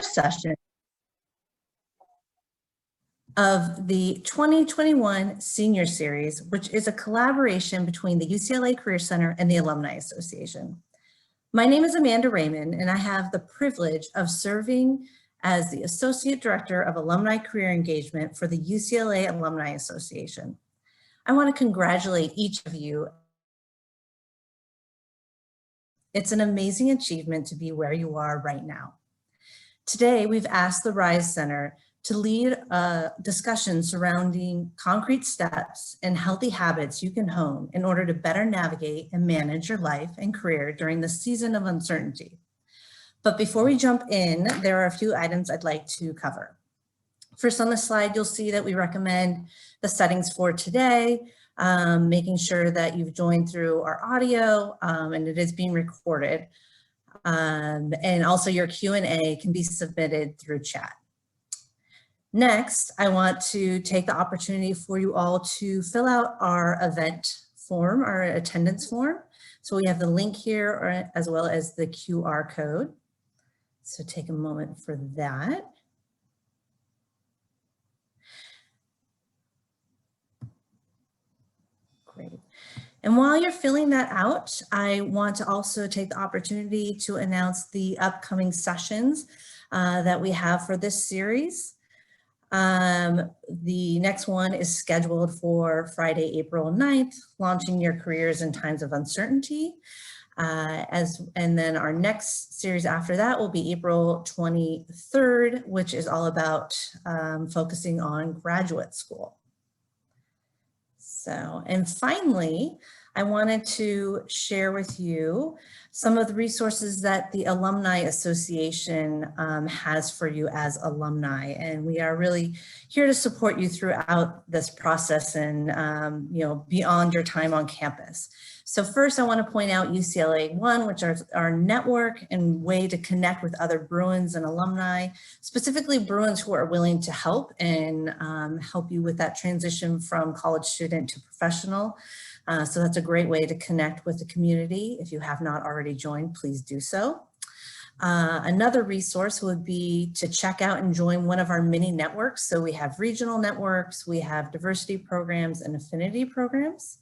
first session of the 2021 Senior Series, which is a collaboration between the UCLA Career Center and the Alumni Association. My name is Amanda Raymond, and I have the privilege of serving as the Associate Director of Alumni Career Engagement for the UCLA Alumni Association. I want to congratulate each of you. It's an amazing achievement to be where you are right now. Today, we've asked the RISE Center to lead a discussion surrounding concrete steps and healthy habits you can hone in order to better navigate and manage your life and career during the season of uncertainty. But before we jump in, there are a few items I'd like to cover. First on the slide, you'll see that we recommend the settings for today, making sure that you've joined through our audio and it is being recorded. And also your Q&A can be submitted through chat. Next, I want to take the opportunity for you all to fill out our event form, our attendance form. So we have the link here as well as the QR code. So take a moment for that. Great. And while you're filling that out, I want to also take the opportunity to announce the upcoming sessions that we have for this series. The next one is scheduled for Friday, April 9th, launching your careers in times of uncertainty. And then our next series after that will be April 23rd, which is all about focusing on graduate school. So, and finally, I wanted to share with you some of the resources that the Alumni Association has for you as alumni. And we are really here to support you throughout this process and beyond your time on campus. So first, I want to point out UCLA One, which is our network and way to connect with other Bruins and alumni, specifically Bruins who are willing to help and help you with that transition from college student to professional. So that's a great way to connect with the community. If you have not already joined, please do so. Another resource would be to check out and join one of our mini networks. So we have regional networks, we have diversity programs and affinity programs.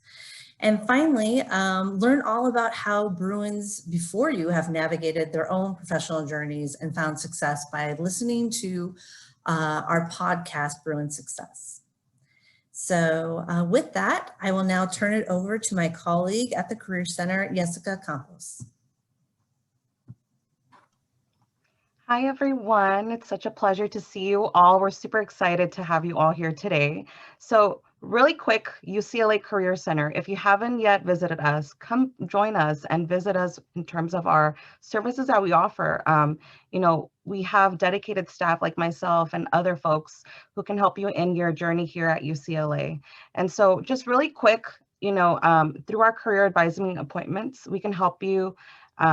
And finally, learn all about how Bruins before you have navigated their own professional journeys and found success by listening to our podcast, Bruin Success. So with that, I will now turn it over to my colleague at the Career Center, Jessica Campos. Hi, everyone. It's such a pleasure to see you all. We're super excited to have you all here today. So really quick, UCLA Career Center, if you haven't yet visited us, come join us and visit us in terms of our services that we offer. We have dedicated staff like myself and other folks who can help you in your journey here at UCLA. And so just really quick, through our career advising appointments, we can help you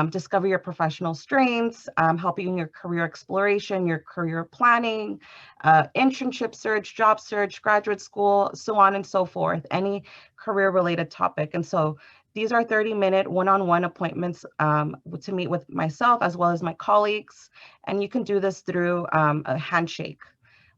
discover your professional strengths, help you in your career exploration, your career planning, internship search, job search, graduate school, so on and so forth, any career related topic. And so these are 30-minute one-on-one appointments to meet with myself as well as my colleagues. And you can do this through a handshake.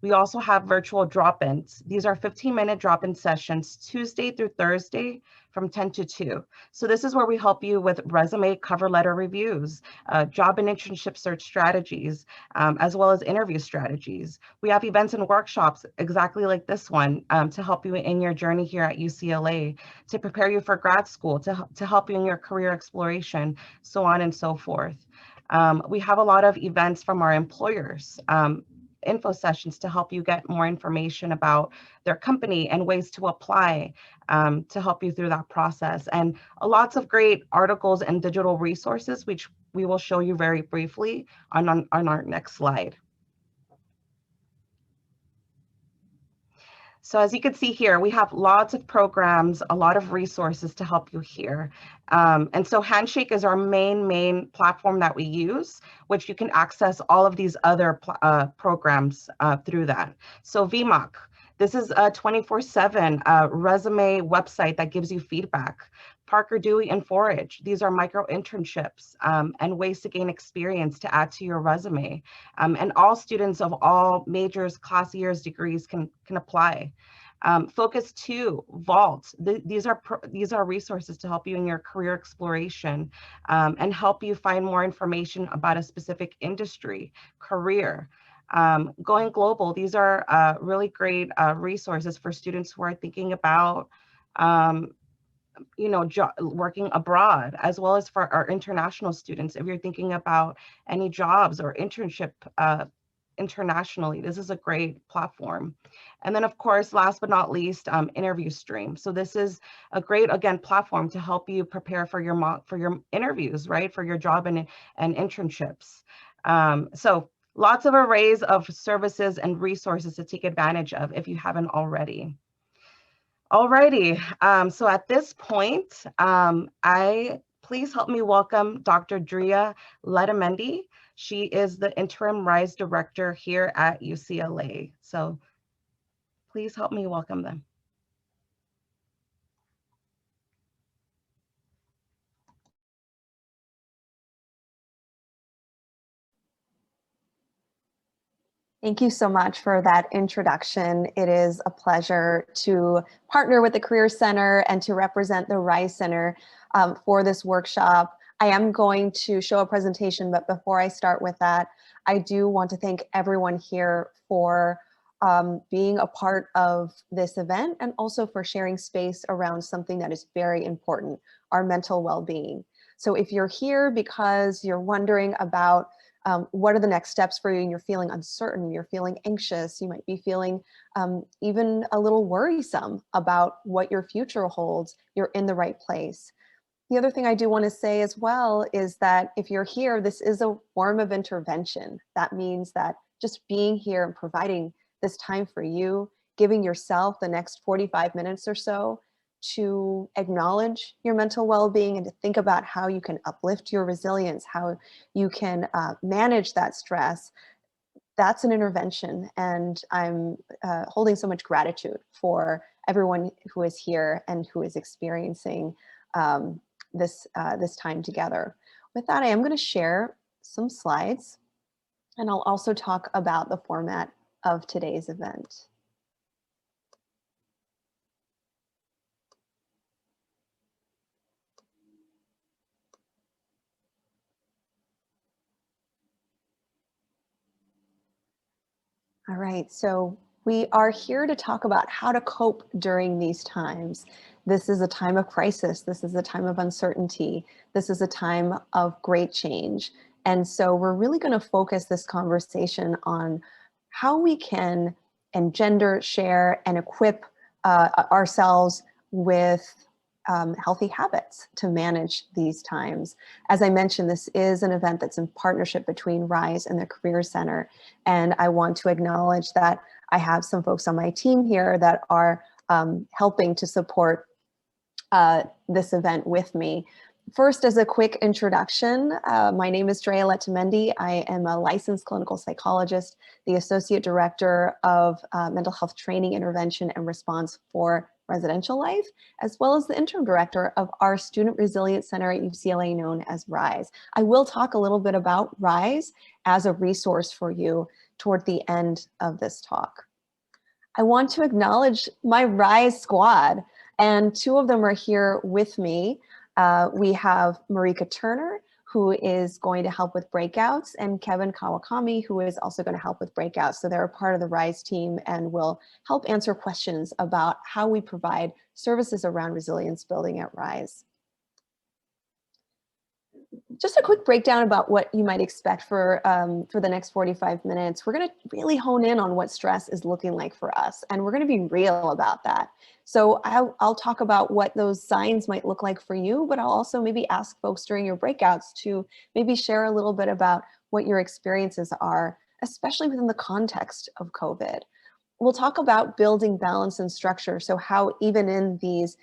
We also have virtual drop-ins. These are 15-minute drop-in sessions, Tuesday through Thursday from 10 to 2. So this is where we help you with resume cover letter reviews, job and internship search strategies, as well as interview strategies. We have events and workshops exactly like this one to help you in your journey here at UCLA, to prepare you for grad school, to help you in your career exploration, so on and so forth. We have a lot of events from our employers, info sessions to help you get more information about their company and ways to apply to help you through that process. And lots of great articles and digital resources, which we will show you very briefly on our next slide. So as you can see here, we have lots of programs, a lot of resources to help you here. And so Handshake is our main platform that we use, which you can access all of these other programs through that. So VMOC, this is a 24/7 resume website that gives you feedback. Parker, Dewey, and Forage. These are micro internships and ways to gain experience to add to your resume. And all students of all majors, class years, degrees can apply. Focus 2, Vault. These are resources to help you in your career exploration and help you find more information about a specific industry, career. Going Global, these are really great resources for students who are thinking about working abroad, as well as for our international students. If you're thinking about any jobs or internship internationally, this is a great platform. And then, of course, last but not least, Interview Stream. So this is a great, again, platform to help you prepare for your interviews, right, for your job and internships. So lots of arrays of services and resources to take advantage of if you haven't already. Alrighty, so at this point, please help me welcome Dr. Drea Letamendi. She is the interim RISE director here at UCLA. So please help me welcome them. Thank you so much for that introduction. It is a pleasure to partner with the Career Center and to represent the RISE Center for this workshop. I am going to show a presentation, but before I start with that, I do want to thank everyone here for being a part of this event and also for sharing space around something that is very important, our mental well-being. So if you're here because you're wondering about what are the next steps for you and you're feeling uncertain, you're feeling anxious, you might be feeling even a little worrisome about what your future holds, you're in the right place. The other thing I do want to say as well is that if you're here, this is a form of intervention. That means that just being here and providing this time for you, giving yourself the next 45 minutes or so to acknowledge your mental well-being and to think about how you can uplift your resilience, how you can manage that stress, that's an intervention. And I'm holding so much gratitude for everyone who is here and who is experiencing this time together. With that, I am going to share some slides, and I'll also talk about the format of today's event. All right, so we are here to talk about how to cope during these times. This is a time of crisis. This is a time of uncertainty. This is a time of great change. And so we're really going to focus this conversation on how we can engender, share, and equip ourselves with healthy habits to manage these times. As I mentioned, this is an event that's in partnership between RISE and the Career Center. And I want to acknowledge that I have some folks on my team here that are helping to support this event with me. First, as a quick introduction, my name is Drea Letamendi. I am a licensed clinical psychologist, the Associate Director of Mental Health Training, Intervention, and Response for Residential Life, as well as the Interim Director of our Student Resilience Center at UCLA, known as RISE. I will talk a little bit about RISE as a resource for you toward the end of this talk. I want to acknowledge my RISE squad, and two of them are here with me. We have Marika Turner, who is going to help with breakouts, and Kevin Kawakami, who is also going to help with breakouts. So they're a part of the RISE team and will help answer questions about how we provide services around resilience building at RISE. Just a quick breakdown about what you might expect for the next 45 minutes. We're going to really hone in on what stress is looking like for us, and we're going to be real about that. So I'll talk about what those signs might look like for you, but I'll also maybe ask folks during your breakouts to maybe share a little bit about what your experiences are, especially within the context of COVID. We'll talk about building balance and structure. So how even in these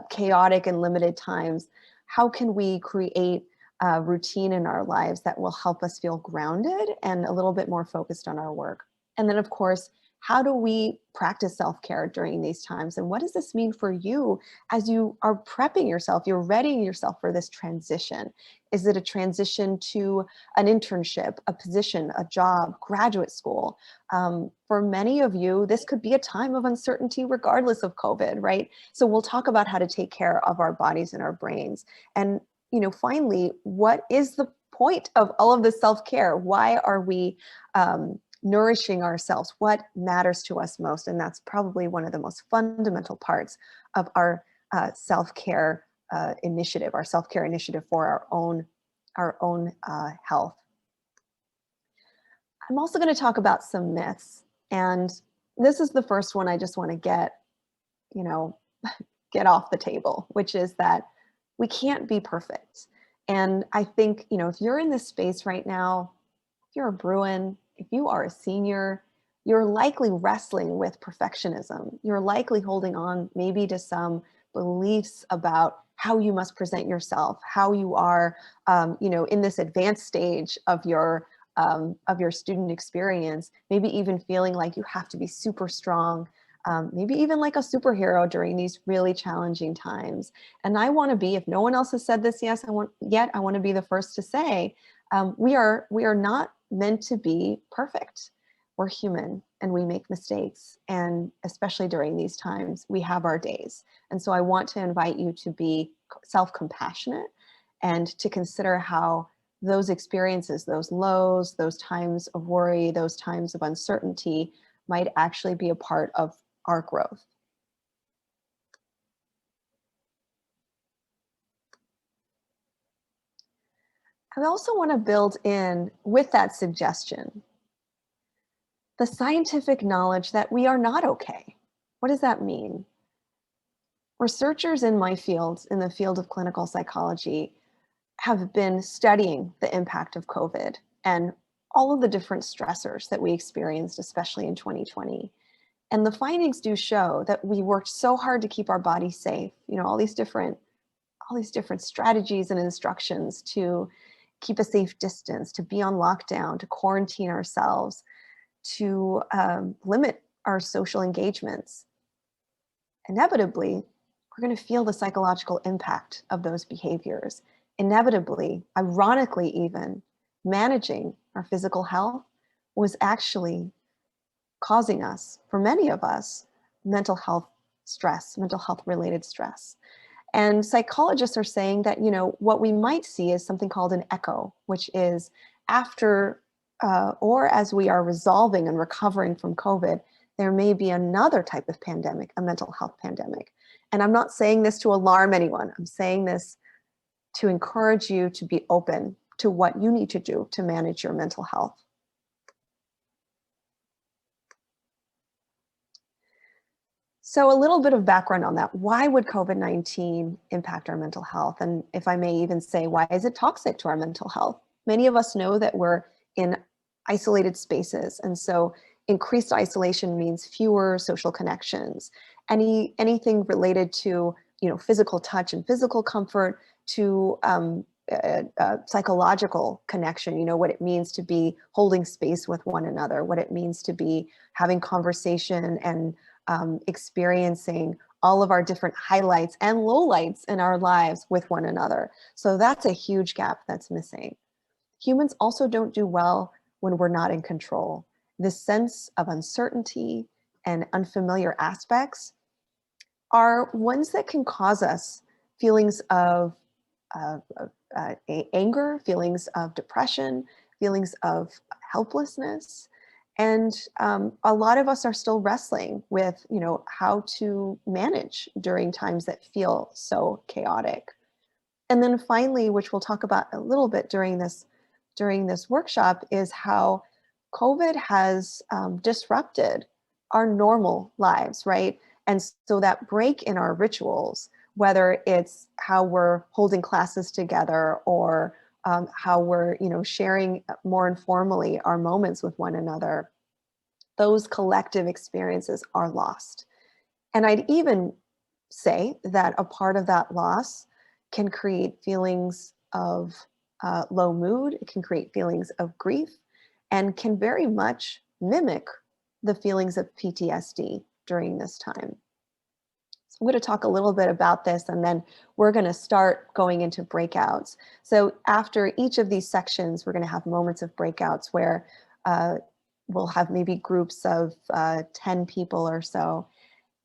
chaotic and limited times, how can we create routine in our lives that will help us feel grounded and a little bit more focused on our work? And then, of course, How do we practice self-care during these times? And what does this mean for you as you are prepping yourself, you're readying yourself for this transition? Is it a transition to an internship, a position, a job, graduate school? For many of you, this could be a time of uncertainty regardless of COVID, right? So we'll talk about how to take care of our bodies and our brains. And, finally, what is the point of all of this self-care? Why are we nourishing ourselves? What matters to us most? And that's probably one of the most fundamental parts of our self-care initiative, our self-care initiative for our own health. I'm also going to talk about some myths, and this is the first one I just want to get off the table, which is that we can't be perfect. And I think, if you're in this space right now, if you're a Bruin, if you are a senior, you're likely wrestling with perfectionism. You're likely holding on maybe to some beliefs about how you must present yourself, how you are, in this advanced stage of your student experience, maybe even feeling like you have to be super strong, maybe even like a superhero during these really challenging times. And I want to be, if no one else has said this I want to be the first to say, we are not meant to be perfect. We're human and we make mistakes. And especially during these times, we have our days. And so I want to invite you to be self-compassionate and to consider how those experiences, those lows, those times of worry, those times of uncertainty might actually be a part of our growth. I also want to build in with that suggestion the scientific knowledge that we are not okay. What does that mean? Researchers in my field, in the field of clinical psychology, have been studying the impact of COVID and all of the different stressors that we experienced, especially in 2020. And the findings do show that we worked so hard to keep our bodies safe, all these different strategies and instructions to keep a safe distance, to be on lockdown, to quarantine ourselves, to limit our social engagements. Inevitably, we're going to feel the psychological impact of those behaviors. Inevitably, ironically even, managing our physical health was actually causing us, for many of us, mental health stress, mental health related stress. And psychologists are saying that, what we might see is something called an echo, which is after or as we are resolving and recovering from COVID, there may be another type of pandemic, a mental health pandemic. And I'm not saying this to alarm anyone. I'm saying this to encourage you to be open to what you need to do to manage your mental health. So a little bit of background on that. Why would COVID-19 impact our mental health? And if I may even say, why is it toxic to our mental health? Many of us know that we're in isolated spaces. And so increased isolation means fewer social connections. Anything related to, physical touch and physical comfort, to psychological connection, what it means to be holding space with one another, what it means to be having conversation and experiencing all of our different highlights and lowlights in our lives with one another. So that's a huge gap that's missing. Humans also don't do well when we're not in control. This sense of uncertainty and unfamiliar aspects are ones that can cause us feelings of anger, feelings of depression, feelings of helplessness. And a lot of us are still wrestling with, how to manage during times that feel so chaotic. And then finally, which we'll talk about a little bit during this workshop, is how COVID has disrupted our normal lives, right? And so that break in our rituals, whether it's how we're holding classes together or how we're, sharing more informally our moments with one another, those collective experiences are lost. And I'd even say that a part of that loss can create feelings of low mood, it can create feelings of grief, and can very much mimic the feelings of PTSD during this time. So I'm going to talk a little bit about this, and then we're going to start going into breakouts. So after each of these sections, we're going to have moments of breakouts where we'll have maybe groups of 10 people or so.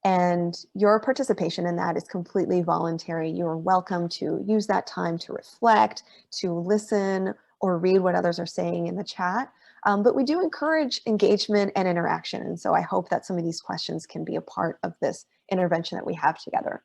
And your participation in that is completely voluntary. You're welcome to use that time to reflect, to listen, or read what others are saying in the chat. But we do encourage engagement and interaction. And so I hope that some of these questions can be a part of this intervention that we have together.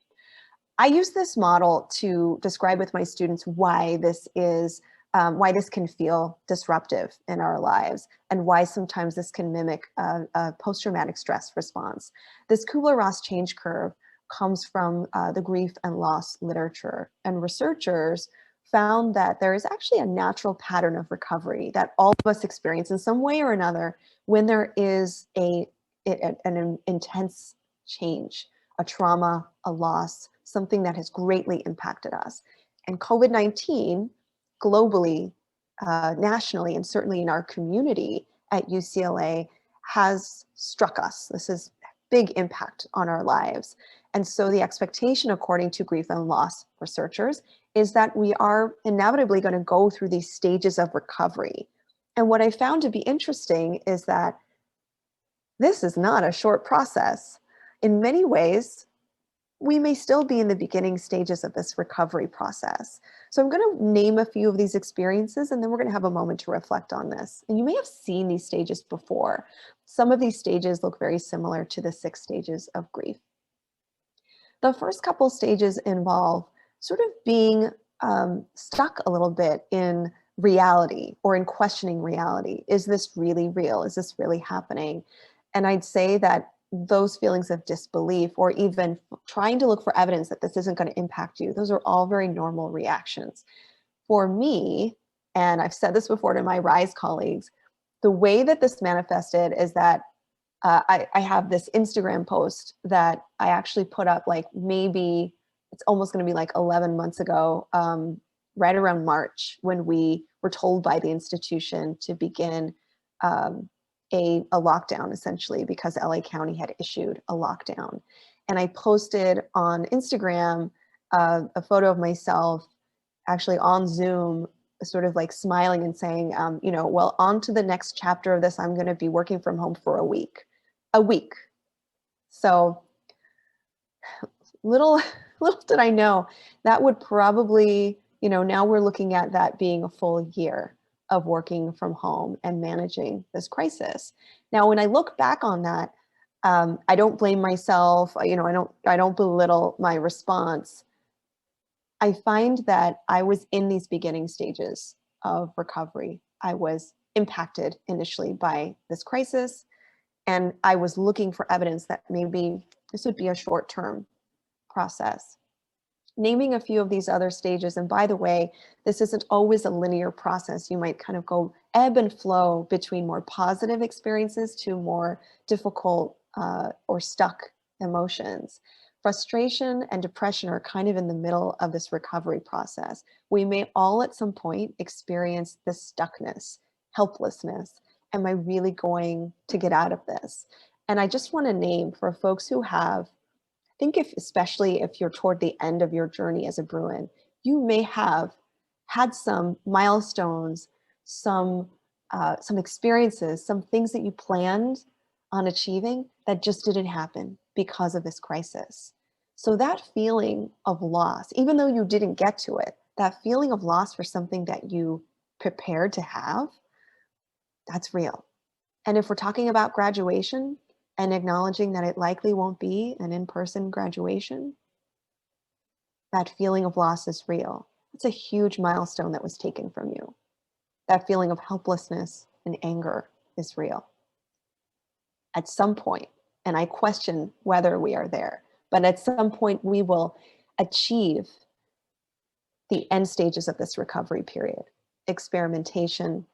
I use this model to describe with my students why this can feel disruptive in our lives, and why sometimes this can mimic a post-traumatic stress response. This Kubler-Ross change curve comes from the grief and loss literature, and researchers found that there is actually a natural pattern of recovery that all of us experience in some way or another when there is an intense change, a trauma, a loss, something that has greatly impacted us. And COVID-19 globally, nationally, and certainly in our community at UCLA has struck us. This is big impact on our lives. And so the expectation, according to grief and loss researchers, is that we are inevitably going to go through these stages of recovery. And what I found to be interesting is that this is not a short process. In many ways, we may still be in the beginning stages of this recovery process. So I'm going to name a few of these experiences, and then we're going to have a moment to reflect on this. And you may have seen these stages before. Some of these stages look very similar to the 6 stages of grief. The first couple stages involve sort of being stuck a little bit in reality, or in questioning reality. Is this really real? Is this really happening? And I'd say that those feelings of disbelief, or even trying to look for evidence that this isn't going to impact you, those are all very normal reactions. For me, and I've said this before to my RISE colleagues, the way that this manifested is that I have this Instagram post that I actually put up, like, maybe it's almost going to be like 11 months ago, right around March, when we were told by the institution to begin a lockdown, essentially, because LA County had issued a lockdown. And I posted on Instagram a photo of myself actually on Zoom, sort of like smiling and saying, well, on to the next chapter of this, I'm going to be working from home for a week. So little did I know that would probably, now we're looking at that being a full year of working from home and managing this crisis. Now, when I look back on that, I don't blame myself. I don't belittle my response. I find that I was in these beginning stages of recovery. I was impacted initially by this crisis, and I was looking for evidence that maybe this would be a short-term process. Naming a few of these other stages, and by the way, this isn't always a linear process. You might kind of go ebb and flow between more positive experiences to more difficult or stuck emotions. Frustration and depression are kind of in the middle of this recovery process. We may all at some point experience this stuckness, helplessness. Am I really going to get out of this? And I just want to name, for folks who have, especially if you're toward the end of your journey as a Bruin, you may have had some milestones, some experiences, some things that you planned on achieving that just didn't happen because of this crisis. So that feeling of loss, even though you didn't get to it, that feeling of loss for something that you prepared to have, that's real. And if we're talking about graduation, and acknowledging that it likely won't be an in-person graduation, that feeling of loss is real. It's a huge milestone that was taken from you. That feeling of helplessness and anger is real. At some point, and I question whether we are there, but at some point we will achieve the end stages of this recovery period: experimentation,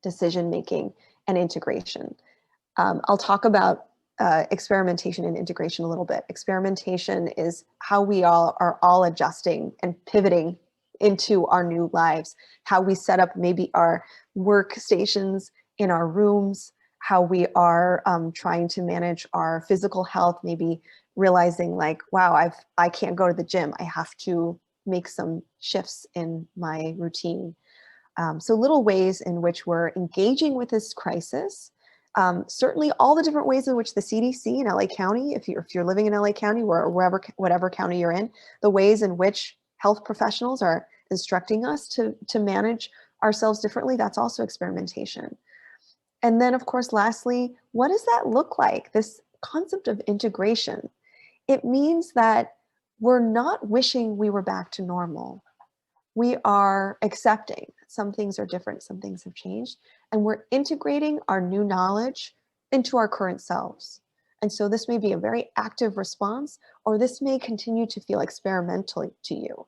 decision-making, and integration. I'll talk about experimentation and integration a little bit. Experimentation is how we are all adjusting and pivoting into our new lives, how we set up maybe our workstations in our rooms, how we are trying to manage our physical health, maybe realizing like, wow, I can't go to the gym. I have to make some shifts in my routine. So little ways in which we're engaging with this crisis. Certainly all the different ways in which the CDC in LA County, if you're living in LA County or whatever county you're in, the ways in which health professionals are instructing us to manage ourselves differently, that's also experimentation. And then of course, lastly, what does that look like? This concept of integration. It means that we're not wishing we were back to normal. We are accepting some things are different, some things have changed, and we're integrating our new knowledge into our current selves. And so this may be a very active response, or this may continue to feel experimental to you.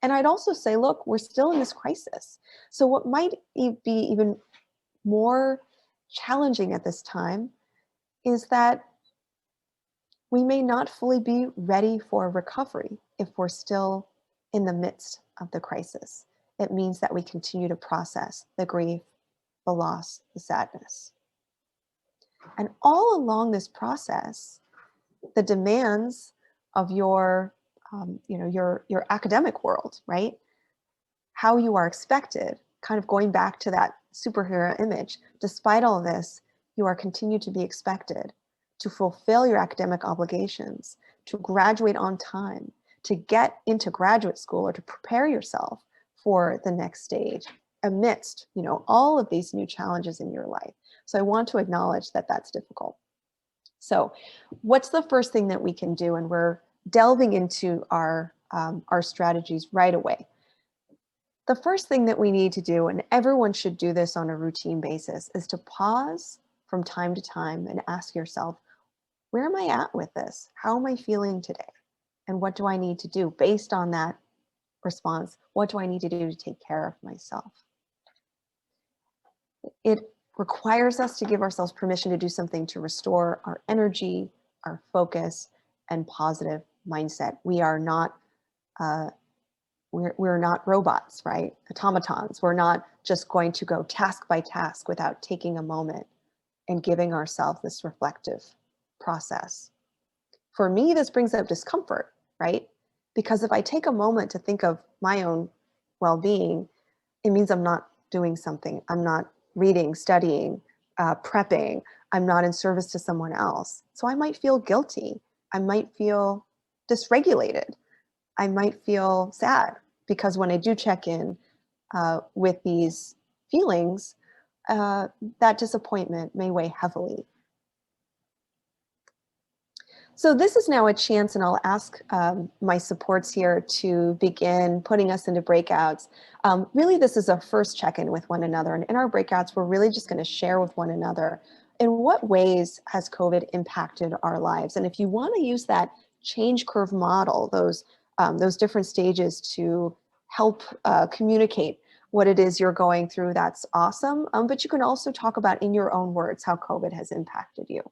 And I'd also say, look, we're still in this crisis. So what might be even more challenging at this time is that we may not fully be ready for recovery if we're still in the midst of the crisis. It means that we continue to process the grief, the loss, the sadness. And all along this process, the demands of your academic world, right? How you are expected, kind of going back to that superhero image, despite all of this, you are continued to be expected to fulfill your academic obligations, to graduate on time, to get into graduate school or to prepare yourself for the next stage amidst, all of these new challenges in your life. So I want to acknowledge that that's difficult. So what's the first thing that we can do? And we're delving into our strategies right away. The first thing that we need to do, and everyone should do this on a routine basis, is to pause from time to time and ask yourself, where am I at with this? How am I feeling today? And what do I need to do based on that response? What do I need to do to take care of myself? It requires us to give ourselves permission to do something to restore our energy, our focus, and positive mindset. We are not we're not robots, right? Automatons. We're not just going to go task by task without taking a moment and giving ourselves this reflective process. For me, this brings up discomfort, right? Because if I take a moment to think of my own well-being, it means I'm not doing something. I'm not reading, studying, prepping. I'm not in service to someone else. So I might feel guilty. I might feel dysregulated. I might feel sad because when I do check in with these feelings, that disappointment may weigh heavily. So this is now a chance, and I'll ask my supports here to begin putting us into breakouts. Really, this is a first check-in with one another. And in our breakouts, we're really just going to share with one another in what ways has COVID impacted our lives. And if you want to use that change curve model, those different stages to help communicate what it is you're going through, that's awesome. But you can also talk about in your own words how COVID has impacted you.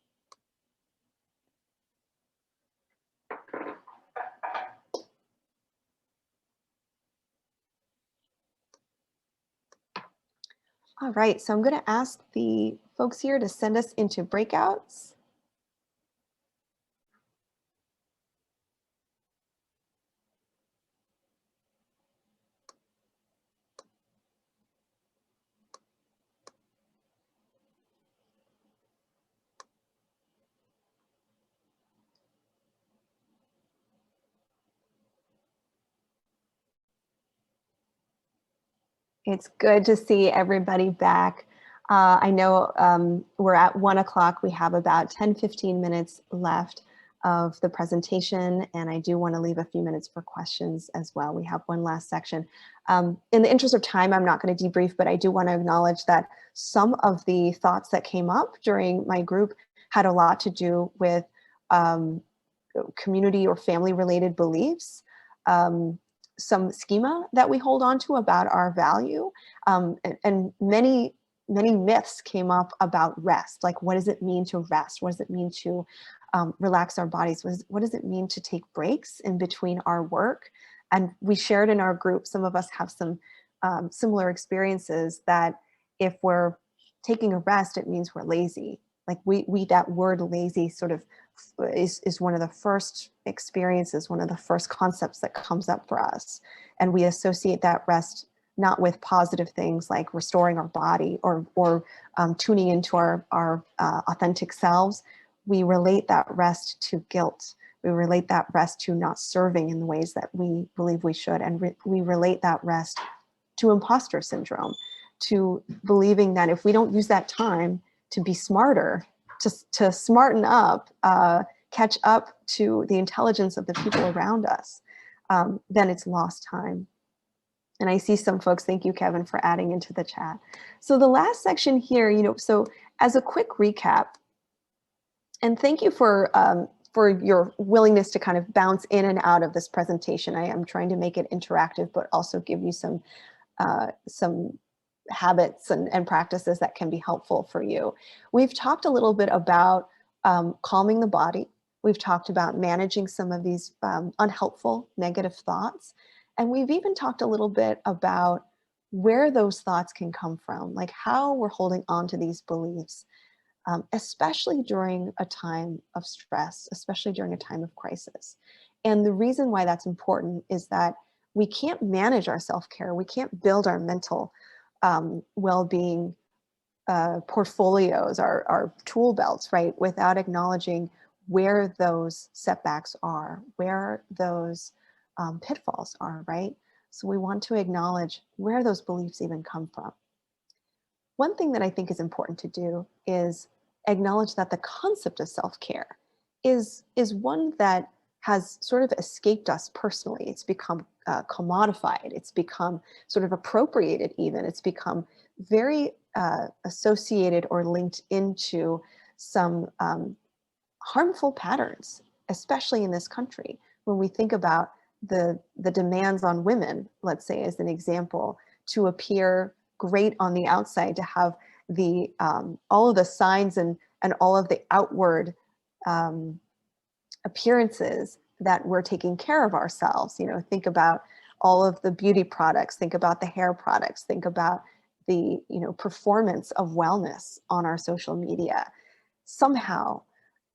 All right, so I'm going to ask the folks here to send us into breakouts. It's good to see everybody back. I know we're at 1 o'clock. We have about 10-15 minutes left of the presentation, and I do want to leave a few minutes for questions as well. We have one last section. In the interest of time, I'm not going to debrief, but I do want to acknowledge that some of the thoughts that came up during my group had a lot to do with community or family related beliefs. Some schema that we hold on to about our value, and many myths came up about rest. Like, what does it mean to rest? What does it mean to relax our bodies? What does it mean to take breaks in between our work? And we shared in our group, some of us have some similar experiences, that if we're taking a rest, it means we're lazy. Like we that word lazy sort of is one of the first experiences, one of the first concepts that comes up for us. And we associate that rest not with positive things like restoring our body or tuning into our authentic selves. We relate that rest to guilt. We relate that rest to not serving in the ways that we believe we should. And we relate that rest to imposter syndrome, to believing that if we don't use that time to be smarter, to smarten up, catch up to the intelligence of the people around us, then it's lost time. And I see some folks, thank you, Kevin, for adding into the chat. So the last section here, so as a quick recap, and thank you for your willingness to kind of bounce in and out of this presentation. I am trying to make it interactive, but also give you some habits and practices that can be helpful for you. We've talked a little bit about calming the body. We've talked about managing some of these unhelpful negative thoughts. And we've even talked a little bit about where those thoughts can come from, like how we're holding on to these beliefs, especially during a time of stress, especially during a time of crisis. And the reason why that's important is that we can't manage our self-care. We can't build our mental well-being portfolios, our tool belts, right, without acknowledging where those setbacks are, where those pitfalls are, right? So we want to acknowledge where those beliefs even come from. One thing that I think is important to do is acknowledge that the concept of self-care is one that has sort of escaped us personally. It's become commodified. It's become sort of appropriated even. It's become very associated or linked into some harmful patterns, especially in this country. When we think about the demands on women, let's say as an example, to appear great on the outside, to have the all of the signs and all of the outward appearances that we're taking care of ourselves. Think about all of the beauty products, think about the hair products, think about the performance of wellness on our social media. Somehow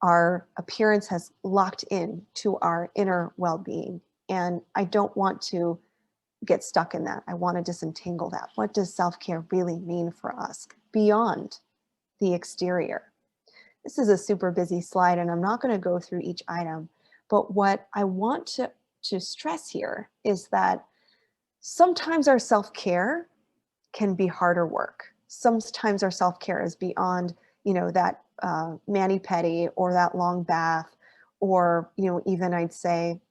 our appearance has locked in to our inner well-being. And I don't want to get stuck in that. I want to disentangle that. What does self-care really mean for us beyond the exterior? This is a super busy slide and I'm not going to go through each item, but what I want to stress here is that sometimes our self-care can be harder work. Sometimes our self-care is beyond, that mani-pedi or that long bath, or, even I'd say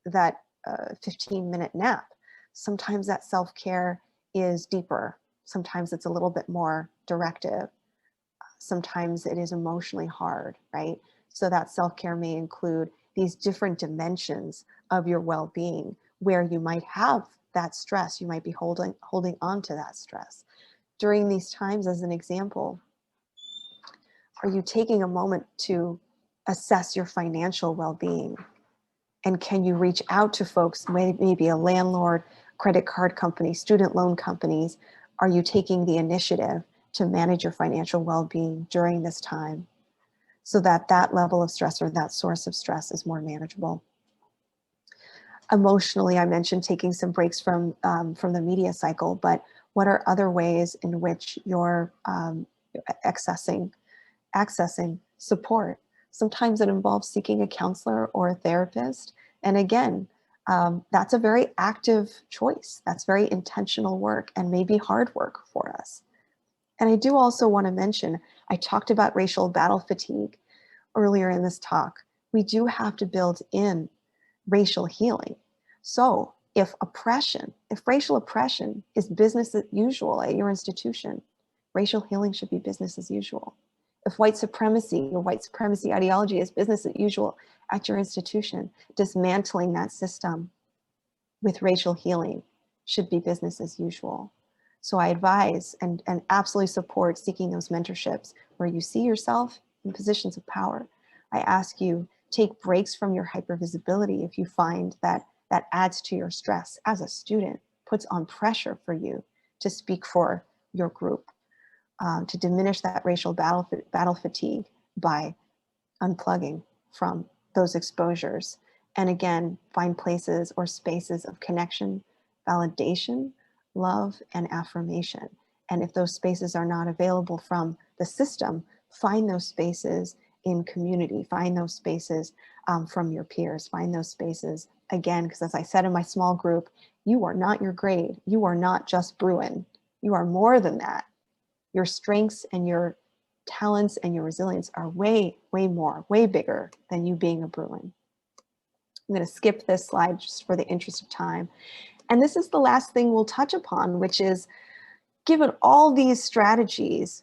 that 15-minute nap. Sometimes that self-care is deeper. Sometimes it's a little bit more directive. Sometimes it is emotionally hard, right? So that self-care may include these different dimensions of your well-being where you might have that stress. You might be holding on to that stress. During these times, as an example, are you taking a moment to assess your financial well-being? And can you reach out to folks, maybe a landlord, credit card company, student loan companies? Are you taking the initiative to manage your financial well-being during this time so that that level of stress or that source of stress is more manageable? Emotionally, I mentioned taking some breaks from the media cycle, but what are other ways in which you're accessing support? Sometimes it involves seeking a counselor or a therapist. And again, that's a very active choice. That's very intentional work and maybe hard work for us. And I do also want to mention, I talked about racial battle fatigue earlier in this talk. We do have to build in racial healing. So if racial oppression is business as usual at your institution, racial healing should be business as usual. If white supremacy or white supremacy ideology is business as usual at your institution, dismantling that system with racial healing should be business as usual. So I advise and absolutely support seeking those mentorships where you see yourself in positions of power. I ask you, take breaks from your hypervisibility if you find that that adds to your stress as a student, puts on pressure for you to speak for your group. to diminish that racial battle fatigue by unplugging from those exposures. And again, find places or spaces of connection, validation, love, and affirmation. And if those spaces are not available from the system, find those spaces in community, find those spaces from your peers, find those spaces, again, because as I said in my small group, you are not your grade, you are not just Bruin, you are more than that. Your strengths and your talents and your resilience are way, way more, way bigger than you being a Bruin. I'm going to skip this slide just for the interest of time. And this is the last thing we'll touch upon, which is, given all these strategies,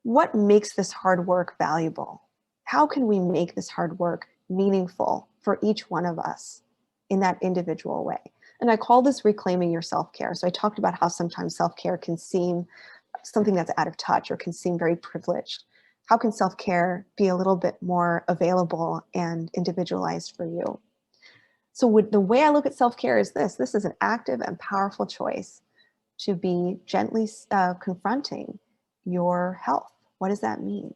what makes this hard work valuable? How can we make this hard work meaningful for each one of us in that individual way? And I call this reclaiming your self-care. So I talked about how sometimes self-care can seem something that's out of touch or can seem very privileged. How can self-care be a little bit more available and individualized for you? So the way I look at self-care is this. This is an active and powerful choice to be gently confronting your health. What does that mean?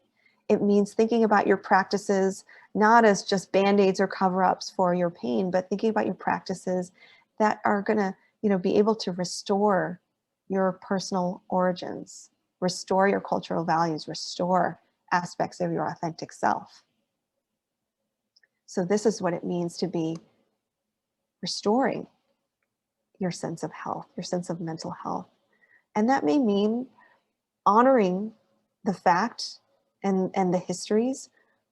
It means thinking about your practices, not as just band-aids or cover-ups for your pain, but thinking about your practices that are gonna, be able to restore your personal origins, restore your cultural values, restore aspects of your authentic self. So this is what it means to be restoring your sense of health, your sense of mental health. And that may mean honoring the fact and the histories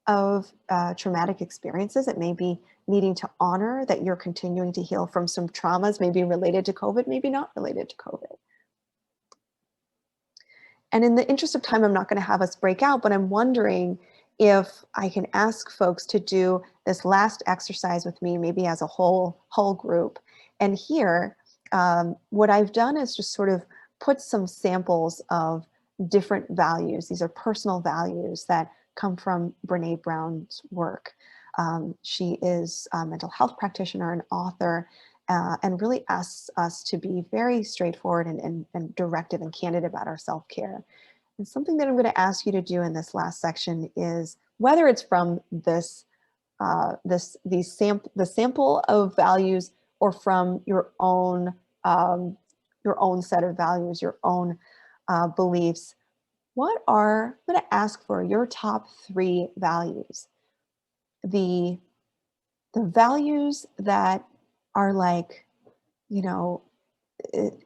of traumatic experiences. It may be needing to honor that you're continuing to heal from some traumas, maybe related to COVID, maybe not related to COVID. And in the interest of time, I'm not going to have us break out, but I'm wondering if I can ask folks to do this last exercise with me, maybe as a whole group. And here, what I've done is just sort of put some samples of different values. These are personal values that come from Brené Brown's work. She is a mental health practitioner and author, and really asks us to be very straightforward and directive and candid about our self-care. And something that I'm going to ask you to do in this last section is, whether it's from the sample of values or from your own set of values, your own beliefs, I'm going to ask for your top 3 values. The values that are like,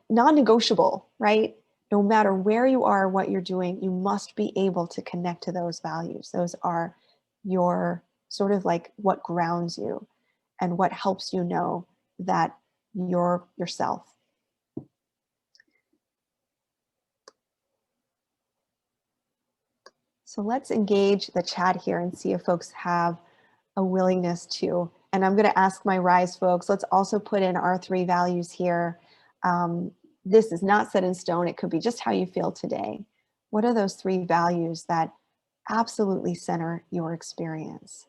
non-negotiable, right? No matter where you are, what you're doing, you must be able to connect to those values. Those are your sort of like what grounds you and what helps you know that you're yourself. So let's engage the chat here and see if folks have a willingness to. And I'm going to ask my RISE folks, let's also put in our 3 values here. This is not set in stone. It could be just how you feel today. What are those 3 values that absolutely center your experience?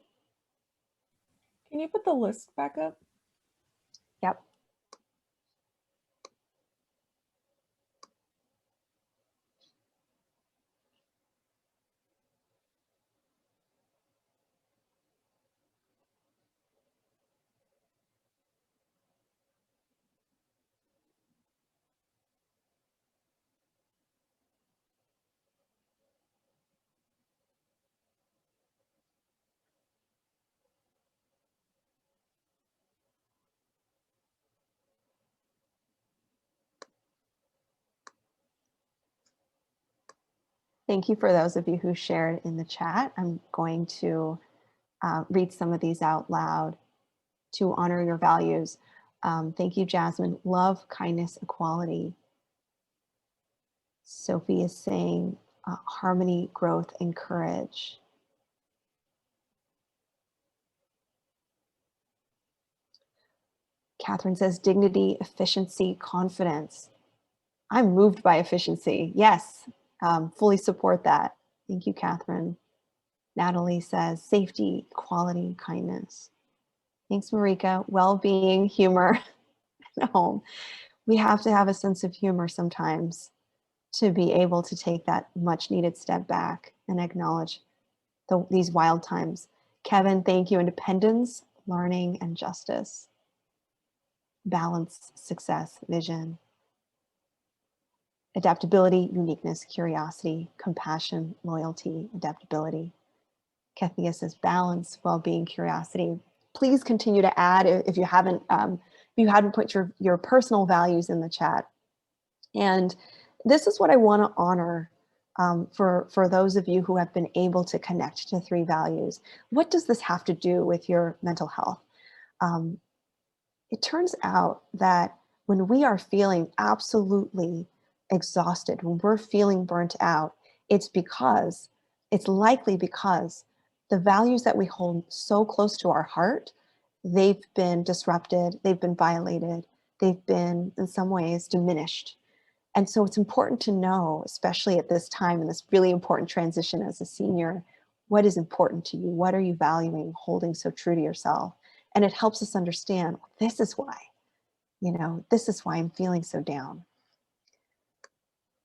Can you put the list back up? Yep. Thank you for those of you who shared in the chat. I'm going to read some of these out loud to honor your values. Thank you, Jasmine. Love, kindness, equality. Sophie is saying harmony, growth, and courage. Catherine says dignity, efficiency, confidence. I'm moved by efficiency. Yes, fully support that. Thank you, Catherine. Natalie says safety, equality, kindness. Thanks, Marika. Well-being, humor at home. We have to have a sense of humor sometimes. to be able to take that much needed step back and acknowledge these wild times. Kevin, thank you. Independence, learning, and justice. Balance, success, vision. Adaptability, uniqueness, curiosity, compassion, loyalty, adaptability. Kathia says balance, well-being, curiosity. Please continue to add if you haven't put your personal values in the chat. And this is what I want to honor for those of you who have been able to connect to 3 values. What does this have to do with your mental health? It turns out that when we are feeling absolutely exhausted, when we're feeling burnt out, it's likely because the values that we hold so close to our heart, they've been disrupted, they've been violated, they've been in some ways diminished. And so it's important to know, especially at this time in this really important transition as a senior, what is important to you? What are you valuing, holding so true to yourself? And it helps us understand, this is why I'm feeling so down.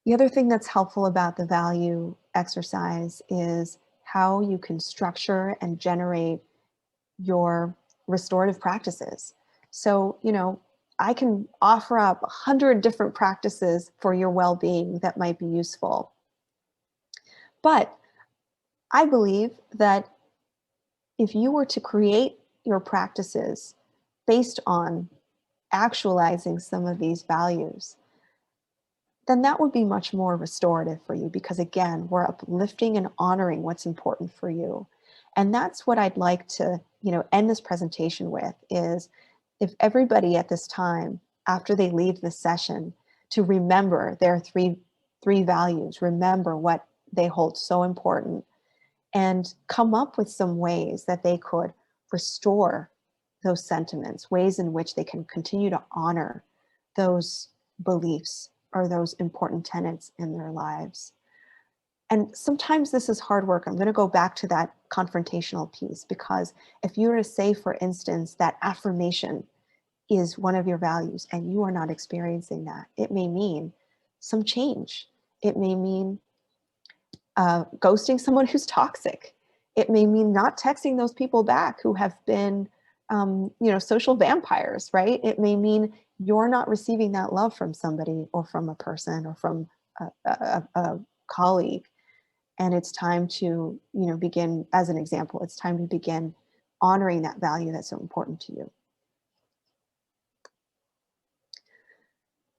The other thing that's helpful about the value exercise is how you can structure and generate your restorative practices. So, I can offer up 100 different practices for your well-being that might be useful. But I believe that if you were to create your practices based on actualizing some of these values, then that would be much more restorative for you, because again, we're uplifting and honoring what's important for you. And that's what I'd like to, end this presentation with, is if everybody at this time, after they leave this session, to remember their three values, remember what they hold so important, and come up with some ways that they could restore those sentiments, ways in which they can continue to honor those beliefs or those important tenets in their lives. And sometimes this is hard work. I'm going to go back to that confrontational piece, because if you were to say, for instance, that affirmation is one of your values and you are not experiencing that, it may mean some change. It may mean ghosting someone who's toxic. It may mean not texting those people back who have been, social vampires, right? It may mean you're not receiving that love from somebody or from a person or from a colleague. And it's time to, begin, as an example, it's time to begin honoring that value that's so important to you.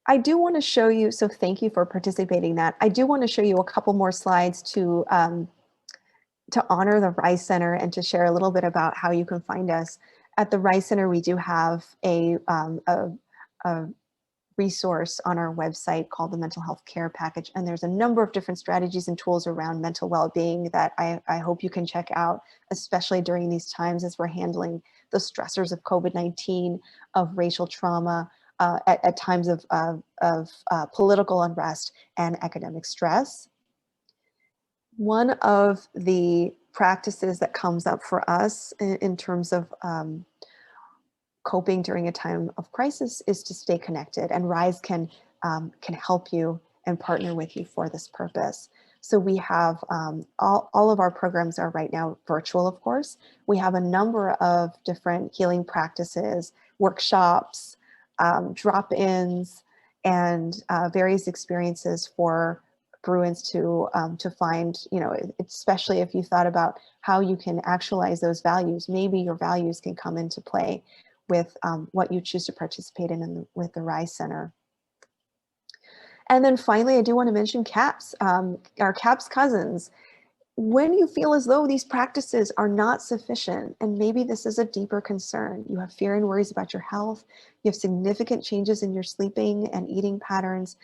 I do want to show you, so thank you for participating in that. I do want to show you a couple more slides to honor the Rise Center and to share a little bit about how you can find us. At the Rise Center, we do have a resource on our website called the Mental Health Care Package. And there's a number of different strategies and tools around mental well-being that I hope you can check out, especially during these times as we're handling the stressors of COVID-19, of racial trauma, at times of political unrest and academic stress. One of the practices that comes up for us in terms of coping during a time of crisis is to stay connected, and Rise can help you and partner with you for this purpose. So we have all of our programs are right now virtual, of course. We have a number of different healing practices, workshops, drop-ins, and various experiences for Bruins to find, especially if you thought about how you can actualize those values, maybe your values can come into play with what you choose to participate in with the Rise Center. And then finally, I do want to mention CAPS, our CAPS cousins. When you feel as though these practices are not sufficient, and maybe this is a deeper concern, you have fear and worries about your health, you have significant changes in your sleeping and eating patterns,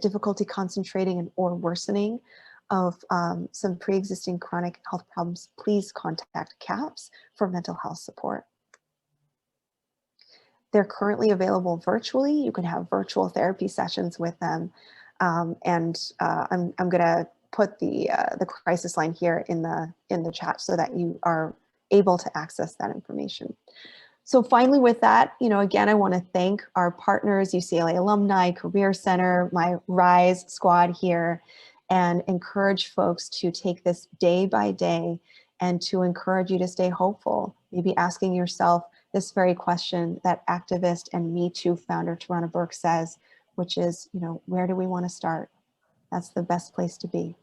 difficulty concentrating or worsening of some pre-existing chronic health problems, please contact CAPS for mental health support. They're currently available virtually. You can have virtual therapy sessions with them. I'm going to put the crisis line here in the chat so that you are able to access that information. So finally with that, again, I want to thank our partners, UCLA Alumni, Career Center, my RISE squad here, and encourage folks to take this day by day and to encourage you to stay hopeful. Maybe asking yourself this very question that activist and Me Too founder Tarana Burke says, which is, where do we want to start? That's the best place to be.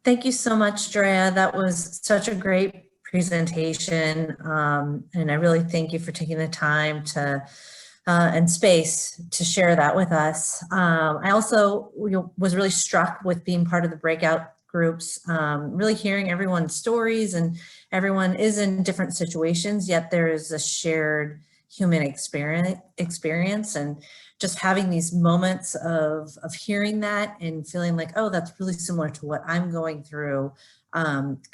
Thank you so much, Drea. That was such a great presentation. And I really thank you for taking the time to and space to share that with us. I also was really struck with being part of the breakout groups, really hearing everyone's stories, and everyone is in different situations, yet there is a shared human experience, and just having these moments of hearing that and feeling like, oh, that's really similar to what I'm going through,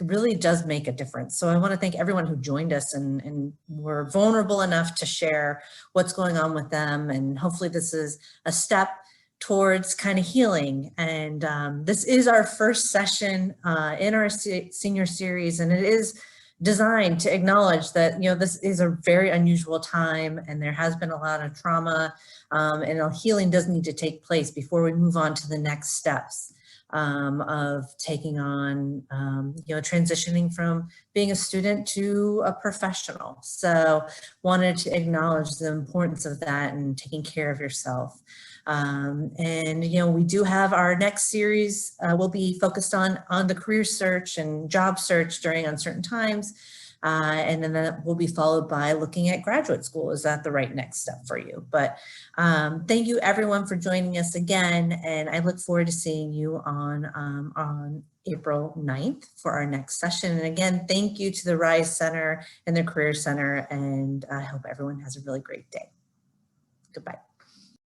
really does make a difference. So I want to thank everyone who joined us and were vulnerable enough to share what's going on with them. And hopefully this is a step towards kind of healing. And this is our first session in our senior series, and it is designed to acknowledge that, this is a very unusual time, and there has been a lot of trauma, and healing does need to take place before we move on to the next steps of taking on, transitioning from being a student to a professional. So wanted to acknowledge the importance of that and taking care of yourself. And we do have our next series will be focused on the career search and job search during uncertain times. And then that will be followed by looking at graduate school. Is that the right next step for you? But thank you everyone for joining us again. And I look forward to seeing you on April 9th for our next session. And again, thank you to the RISE Center and the Career Center. And I hope everyone has a really great day. Goodbye.